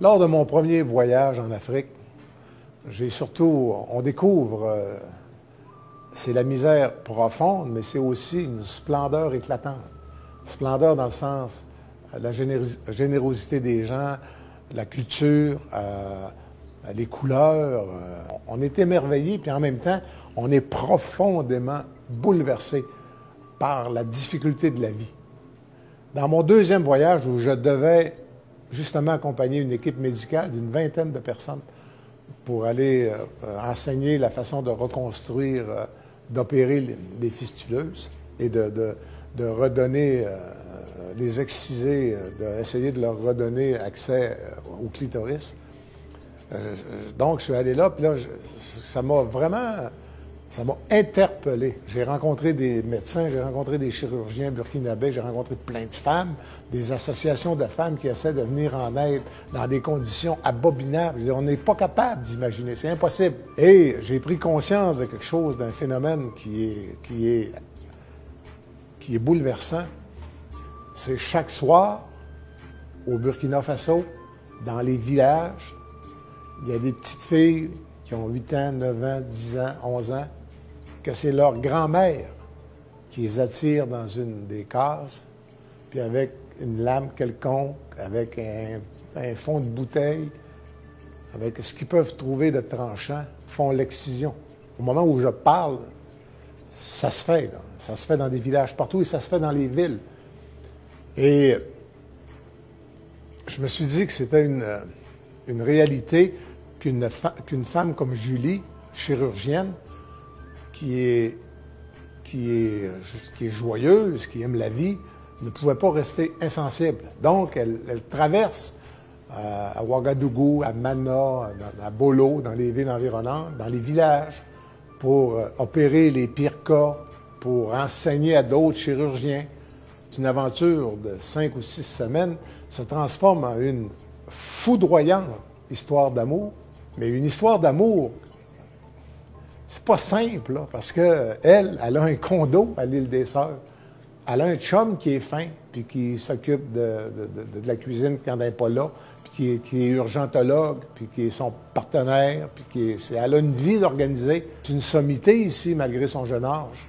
Lors de mon premier voyage en Afrique, on découvre, c'est la misère profonde, mais c'est aussi une splendeur éclatante. Splendeur dans le sens, la générosité des gens, la culture, les couleurs. On est émerveillé, puis en même temps, on est profondément bouleversé par la difficulté de la vie. Dans mon deuxième voyage, où je devais justement accompagner une équipe médicale d'une vingtaine de personnes pour aller enseigner la façon de reconstruire, d'opérer les fistuleuses et de redonner, les exciser, d'essayer de leur redonner accès au clitoris. Donc, je suis allé là, puis là, ça m'a interpellé. J'ai rencontré des médecins, j'ai rencontré des chirurgiens burkinabés, j'ai rencontré plein de femmes, des associations de femmes qui essaient de venir en aide dans des conditions abominables. Je veux dire, on n'est pas capable d'imaginer, c'est impossible. Et j'ai pris conscience de quelque chose, d'un phénomène qui est bouleversant. C'est chaque soir, au Burkina Faso, dans les villages, il y a des petites filles qui ont 8 ans, 9 ans, 10 ans, 11 ans, que c'est leur grand-mère qui les attire dans une des cases, puis avec une lame quelconque, avec un fond de bouteille, avec ce qu'ils peuvent trouver de tranchant, font l'excision. Au moment où je parle, ça se fait, là. Ça se fait dans des villages partout et ça se fait dans les villes. Et je me suis dit que c'était une réalité qu'une femme comme Julie, chirurgienne, qui est joyeuse, qui aime la vie, ne pouvait pas rester insensible. Donc, elle traverse à Ouagadougou, à Mana, à Bolo, dans les villes environnantes, dans les villages, pour opérer les pires cas, pour enseigner à d'autres chirurgiens. Une aventure de 5 ou 6 semaines se transforme en une foudroyante histoire d'amour, mais une histoire d'amour, c'est pas simple, là, parce qu'elle a un condo à l'île des Sœurs. Elle a un chum qui est fin, puis qui s'occupe de la cuisine quand elle n'est pas là, puis qui est urgentologue, puis qui est son partenaire, puis elle a une vie organisée. C'est une sommité ici, malgré son jeune âge.